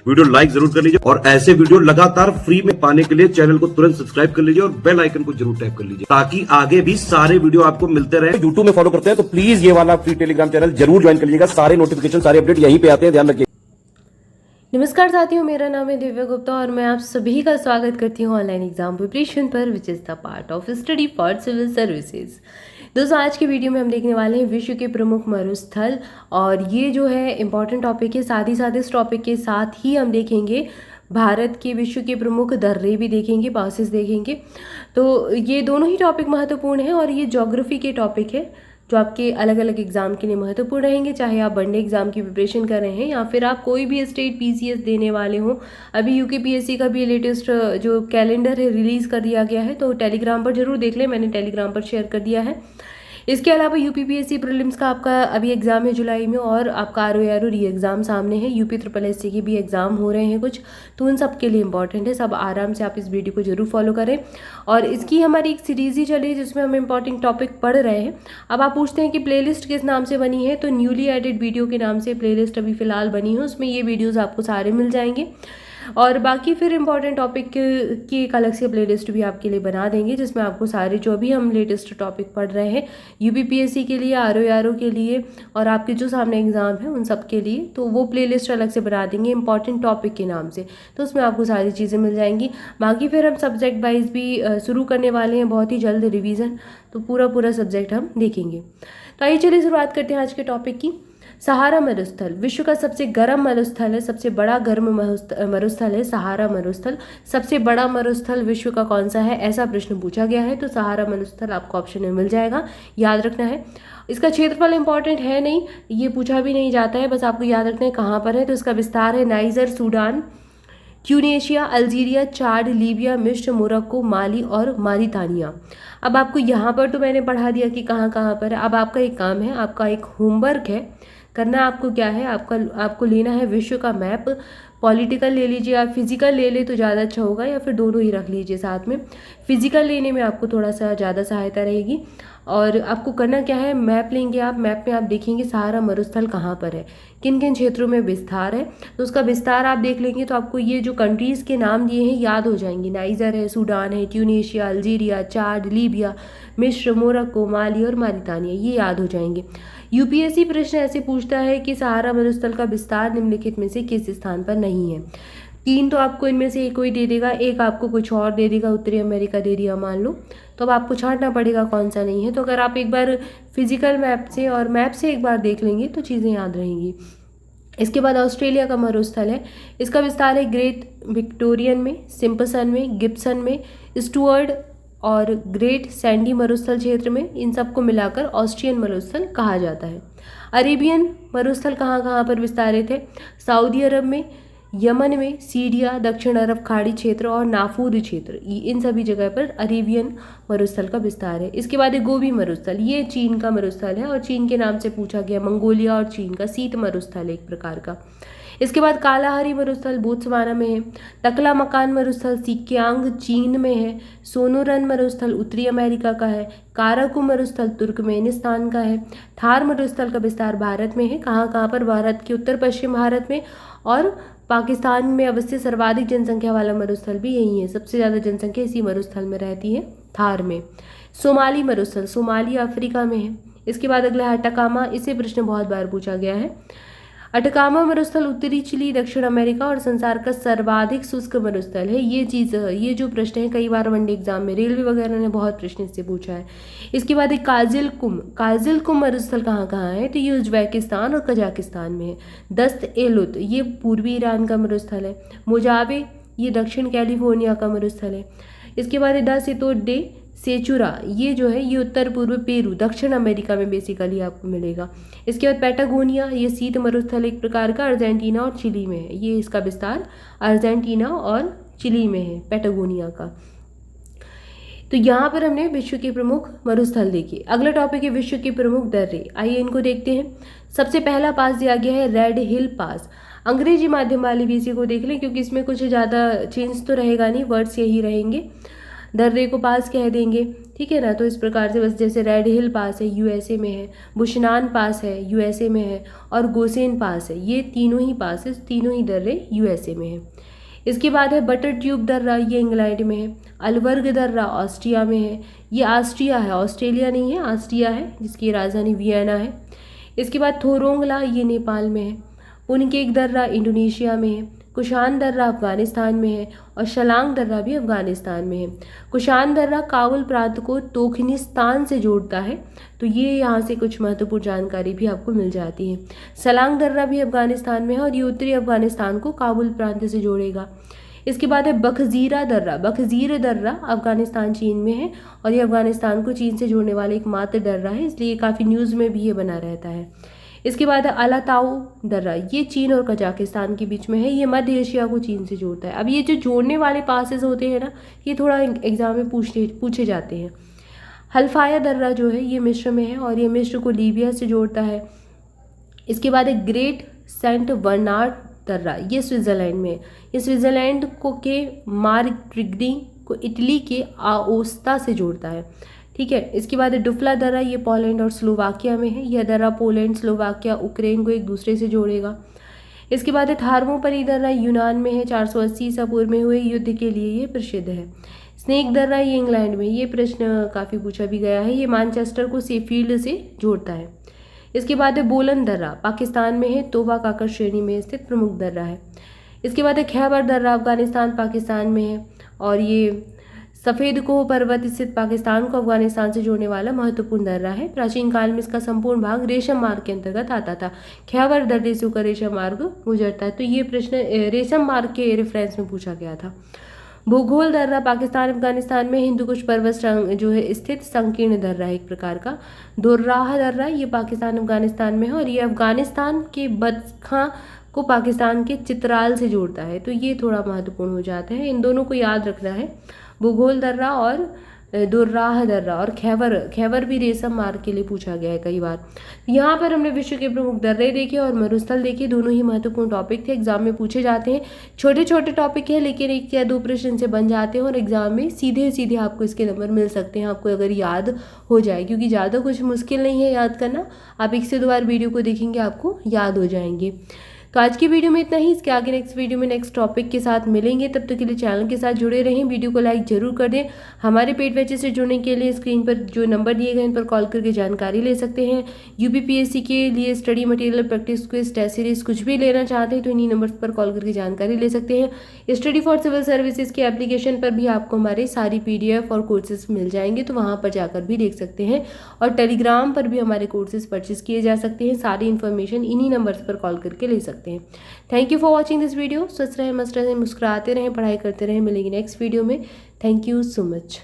Video like जरूर कर लीजिए और ऐसे वीडियो लगातार फ्री में पाने के लिए चैनल को तुरंत सब्सक्राइब कर लीजिए और बेल आइकन को जरूर टैप कर लीजिए ताकि आगे भी सारे वीडियो आपको मिलते रहे। यूट्यूब में फॉलो करते हैं तो प्लीज ये वाला फ्री टेलीग्राम चैनल जरूर ज्वाइन कर लीजिएगा। सारे नोटिफिकेशन सारे अपडेट यहीं पे आते हैं, ध्यान रखिए। नमस्कार साथियों, मेरा नाम है दिव्या गुप्ता और मैं आप सभी का स्वागत करती हूँ ऑनलाइन एग्जाम प्रिपरेशन पर, which is the part of study for civil services. दोस्तों, आज की वीडियो में हम देखने वाले हैं विश्व के प्रमुख मरुस्थल, और ये जो है इंपॉर्टेंट टॉपिक है। साथ ही साथ इस टॉपिक के साथ ही हम देखेंगे भारत के विश्व के प्रमुख दर्रे भी देखेंगे, पासेस देखेंगे। तो ये दोनों ही टॉपिक महत्वपूर्ण हैं और ये ज्योग्राफी के टॉपिक है जो आपके अलग अलग एग्जाम के लिए महत्वपूर्ण रहेंगे, चाहे आप वनडे एग्जाम की प्रिपरेशन कर रहे हैं या फिर आप कोई भी स्टेट पीसीएस देने वाले हों। अभी यूकेपीएससी का भी लेटेस्ट जो कैलेंडर है रिलीज़ कर दिया गया है, तो टेलीग्राम पर जरूर देख लें, मैंने टेलीग्राम पर शेयर कर दिया है। इसके अलावा यूपीपीएससी प्रीलिम्स का आपका अभी एग्जाम है जुलाई में, और आपका आरओ री एग्ज़ाम सामने है। यूपी ट्रिपल एससी के भी एग्जाम हो रहे हैं कुछ, तो उन सब के लिए इंपॉर्टेंट है। सब आराम से आप इस वीडियो को जरूर फॉलो करें। और इसकी हमारी एक सीरीज़ ही चली जिसमें हम इंपॉर्टेंट टॉपिक पढ़ रहे हैं। अब आप पूछते हैं कि प्लेलिस्ट किस नाम से बनी है, तो न्यूली एडिड वीडियो के नाम से प्लेलिस्ट अभी फिलहाल बनी है, उसमें ये वीडियोज़ आपको सारे मिल जाएंगे। और बाकी फिर इंपॉर्टेंट टॉपिक की एक अलग से प्लेलिस्ट भी आपके लिए बना देंगे, जिसमें आपको सारे जो भी हम लेटेस्ट टॉपिक पढ़ रहे हैं यूपीपीएससी के लिए, आरओ के लिए और आपके जो सामने एग्जाम है उन सब के लिए, तो वो प्लेलिस्ट अलग से बना देंगे इंपॉर्टेंट टॉपिक के नाम से। तो उसमें आपको सारी चीज़ें मिल जाएंगी। बाकी फिर हम सब्जेक्ट वाइज भी शुरू करने वाले हैं बहुत ही जल्द रिविज़न, तो पूरा सब्जेक्ट हम देखेंगे। तो आइए चलिए शुरुआत करते हैं आज के टॉपिक की। सहारा मरुस्थल विश्व का सबसे गर्म मरुस्थल है, सबसे बड़ा गर्म मरुस्थल है सहारा मरुस्थल। सबसे बड़ा मरुस्थल विश्व का कौन सा है, ऐसा प्रश्न पूछा गया है, तो सहारा मरुस्थल आपको ऑप्शन में मिल जाएगा, याद रखना है। इसका क्षेत्रफल इंपॉर्टेंट है नहीं, ये पूछा भी नहीं जाता है, बस आपको याद रखना है कहाँ पर है। तो इसका विस्तार है नाइजर, सूडान, ट्यूनेशिया, अल्जीरिया, चाड, लीबिया, मिस्र, मोरक्को, माली और मारितानिया। अब आपको यहाँ पर तो मैंने पढ़ा दिया कि कहाँ कहाँ पर है। अब आपका एक काम है, आपका एक होमवर्क है, करना आपको क्या है, आपको लेना है विश्व का मैप। पॉलिटिकल ले लीजिए, आप फिजिकल ले ले तो ज़्यादा अच्छा होगा, या फिर दोनों ही रख लीजिए साथ में। फिजिकल लेने में आपको थोड़ा सा ज़्यादा सहायता रहेगी। और आपको करना क्या है, मैप लेंगे आप, मैप में आप देखेंगे सहारा मरुस्थल कहाँ पर है, किन किन क्षेत्रों में विस्तार है, तो उसका विस्तार आप देख लेंगे तो आपको ये जो कंट्रीज़ के नाम दिए हैं याद हो जाएंगे। नाइजर है, सूडान है, ट्यूनेशिया, अल्जीरिया, चाड, लीबिया, मिस्र, मोरक्को, माली और मारितानिया, ये याद हो जाएंगे। यूपीएससी प्रश्न ऐसे पूछता है कि सहारा मरुस्थल का विस्तार निम्नलिखित में से किस स्थान पर नहीं है। 3 तो आपको इनमें से एक कोई दे देगा, एक आपको कुछ और दे देगा, उत्तरी अमेरिका दे दिया मान लो, तो अब आपको छांटना पड़ेगा कौन सा नहीं है। तो अगर आप एक बार फिजिकल मैप से और मैप से एक बार देख लेंगे तो चीज़ें याद रहेंगी। इसके बाद ऑस्ट्रेलिया का मरुस्थल है, इसका विस्तार है ग्रेट विक्टोरियन में, सिम्पसन में, गिब्सन में, स्टुअर्ट और ग्रेट सैंडी मरुस्थल क्षेत्र में, इन सबको मिलाकर ऑस्ट्रियन मरुस्थल कहा जाता है। अरेबियन मरुस्थल कहाँ कहाँ पर विस्तारित है, सऊदी अरब में, यमन में, सीरिया, दक्षिण अरब खाड़ी क्षेत्र और नाफूर क्षेत्र, इन सभी जगह पर अरेबियन मरुस्थल का विस्तार है। इसके बाद है गोबी मरुस्थल, ये चीन का मरुस्थल है और चीन के नाम से पूछा गया, मंगोलिया और चीन का शीत मरुस्थल है एक प्रकार का। इसके बाद कालाहारी मरुस्थल बोत्सवाना में है, तकला मकान मरुस्थल सिक्यांग चीन में है, सोनोरन मरुस्थल उत्तरी अमेरिका का है, काराकू मरुस्थल तुर्कमेनिस्तान का है, थार मरुस्थल का विस्तार भारत में है, कहाँ कहाँ पर, भारत के उत्तर पश्चिम भारत में, और पाकिस्तान में अवस्थित सर्वाधिक जनसंख्या वाला मरुस्थल भी यही है, सबसे ज़्यादा जनसंख्या इसी मरुस्थल में रहती है, थार में। सोमाली मरुस्थल सोमाली अफ्रीका में है। इसके बाद अगला है अटकामा, इसे प्रश्न बहुत बार पूछा गया है। अटकामा मरुस्थल उत्तरी चिली, दक्षिण अमेरिका और संसार का सर्वाधिक शुष्क मरुस्थल है। ये जो प्रश्न है कई बार वनडे एग्जाम में, रेलवे वगैरह ने बहुत प्रश्न इससे पूछा है। इसके बाद एक काजिलकुम मरुस्थल कहाँ कहाँ है, तो ये उज्बेकिस्तान और कजाकिस्तान में है। दस्त एलुत, ये पूर्वी ईरान का मरुस्थल है। मोजावे, ये दक्षिण कैलिफोर्निया का मरुस्थल है। इसके बाद द सितोडे सेचुरा, ये जो है ये उत्तर पूर्व पेरू, दक्षिण अमेरिका में बेसिकली आपको मिलेगा। इसके बाद पैटागोनिया, ये शीत मरुस्थल एक प्रकार का अर्जेंटीना और चिली में है, ये इसका विस्तार अर्जेंटीना और चिली में है पैटागोनिया का। तो यहाँ पर हमने विश्व के प्रमुख मरुस्थल देखे। अगला टॉपिक है विश्व के प्रमुख दर्रे, आइए इनको देखते हैं। सबसे पहला पास दिया गया है रेड हिल पास। अंग्रेजी माध्यम वाले भी इसी को देख लें क्योंकि इसमें कुछ ज़्यादा चेंज तो रहेगा नहीं, वर्ड्स यही रहेंगे। दर्रे को पास कह देंगे। ठीक है ना। तो इस प्रकार से बस जैसे रेड हिल पास है यूएसए में है, बुशनान पास है यूएसए में है, और गोसेन पास है, ये तीनों ही पासेस, तीनों ही दर्रे यूएसए में है। इसके बाद है बटर ट्यूब दर्रा, ये इंग्लैंड में है। अलवर्ग दर्रा ऑस्ट्रिया में है, ये ऑस्ट्रिया है, ऑस्ट्रेलिया नहीं है, ऑस्ट्रिया है, जिसकी राजधानी वियना है। इसके बाद थोरोंगला, ये नेपाल में है। पुनकेक दर्रा इंडोनेशिया में है। कुशान दर्रा अफगानिस्तान में है, और शलांग दर्रा भी अफगानिस्तान में है। कुशान दर्रा काबुल प्रांत को तोखनिस्तान से जोड़ता है, तो ये यहाँ से कुछ महत्वपूर्ण जानकारी भी आपको मिल जाती है। शलांग दर्रा भी अफगानिस्तान में है, और ये उत्तरी अफगानिस्तान को काबुल प्रांत से जोड़ेगा। इसके बाद है बखजीरा दर्रा, बखजीर दर्रा अफगानिस्तान चीन में है, और ये अफगानिस्तान को चीन से जोड़ने वाला एकमात्र दर्रा है, इसलिए काफ़ी न्यूज़ में भी ये बना रहता है। इसके बाद है अलाताऊ दर्रा, ये चीन और कजाकिस्तान के बीच में है, ये मध्य एशिया को चीन से जोड़ता है। अब ये जो जोड़ने वाले पासेस होते हैं ना, ये थोड़ा एग्जाम में पूछे जाते हैं। हल्फाया दर्रा जो है ये मिस्र में है, और ये मिस्र को लीबिया से जोड़ता है। इसके बाद है ग्रेट सेंट बर्नार्ड दर्रा, ये स्विट्ज़रलैंड में है, ये स्विट्ज़रलैंड को के मार्ग्रिग्नी को इटली के आओस्ता से जोड़ता है। ठीक है। इसके बाद डुफ्ला दर्रा, ये पोलैंड और स्लोवाकिया में है, यह दर्रा पोलैंड, स्लोवाकिया, उक्रेन को एक दूसरे से जोड़ेगा। इसके बाद थार्मोपरी दर्रा यूनान में है, 480 ईसा पूर्व में हुए युद्ध के लिए ये प्रसिद्ध है। स्नेक दर्रा ये इंग्लैंड में, ये प्रश्न काफ़ी पूछा भी गया है, ये मैनचेस्टर को सेफील्ड से जोड़ता है। इसके बाद बोलन दर्रा पाकिस्तान में है, तोबा काकर श्रेणी में स्थित प्रमुख दर्रा है। इसके बाद खैबर दर्रा अफगानिस्तान पाकिस्तान में है, और ये सफ़ेद कोह पर्वत स्थित पाकिस्तान को अफगानिस्तान से जोड़ने वाला महत्वपूर्ण दर्रा है। प्राचीन काल में इसका संपूर्ण भाग रेशम मार्ग के अंतर्गत आता था। खैबर दर्रे से होकर रेशम मार्ग गुजरता है, तो ये प्रश्न रेशम मार्ग के रेफरेंस में पूछा गया था। भूगोल दर्रा पाकिस्तान अफगानिस्तान में हिंदुकुश पर्वत जो है स्थित संकीर्ण दर्रा है एक प्रकार का। दोर्राह दर्रा ये पाकिस्तान अफगानिस्तान में है, और ये अफगानिस्तान के बदखां को पाकिस्तान के चित्राल से जोड़ता है, तो ये थोड़ा महत्वपूर्ण हो जाता है। इन दोनों को याद रखना है, भूगोल दर्रा और दोर्राह दर्रा। और खैबर भी रेशम मार्ग के लिए पूछा गया है कई बार। यहाँ पर हमने विश्व के प्रमुख दर्रे देखे और मरुस्थल देखे, दोनों ही महत्वपूर्ण टॉपिक थे, एग्जाम में पूछे जाते हैं। छोटे छोटे टॉपिक है, लेकिन 1 या 2 प्रश्न से बन जाते हैं, और एग्जाम में सीधे सीधे आपको इसके नंबर मिल सकते हैं, आपको अगर याद हो जाए, क्योंकि ज़्यादा कुछ मुश्किल नहीं है याद करना। आप 1 से 2 बार वीडियो को देखेंगे, आपको याद हो जाएंगे। तो आज की वीडियो में इतना ही। इसके आगे नेक्स्ट वीडियो में नेक्स्ट टॉपिक के साथ मिलेंगे, तब तक के लिए चैनल के साथ जुड़े रहें, वीडियो को लाइक जरूर कर दें। हमारे पेड बैचेस से जुड़ने के लिए स्क्रीन पर जो नंबर दिए गए हैं, इन पर कॉल करके जानकारी ले सकते हैं। यूपीपीएससी के लिए study material, practice quiz, test series कुछ भी लेना चाहते हैं तो इन्हीं नंबर पर कॉल करके जानकारी ले सकते हैं। स्टडी फॉर सिविल सर्विसेज के एप्लीकेशन पर भी आपको हमारे सारी PDF और कोर्सेज मिल जाएंगे, तो वहाँ पर जाकर भी देख सकते हैं, और टेलीग्राम पर भी हमारे कोर्सेज परचेज किए जा सकते हैं। सारी इन्फॉर्मेशन इन्हीं नंबर्स पर कॉल करके ले सकते हैं। Thank you for watching this video. स्वस्थ रहें, मस्त रहें, मुस्कुराते रहें, पढ़ाई करते रहें। मिलेंगे नेक्स्ट वीडियो में। Thank you so much.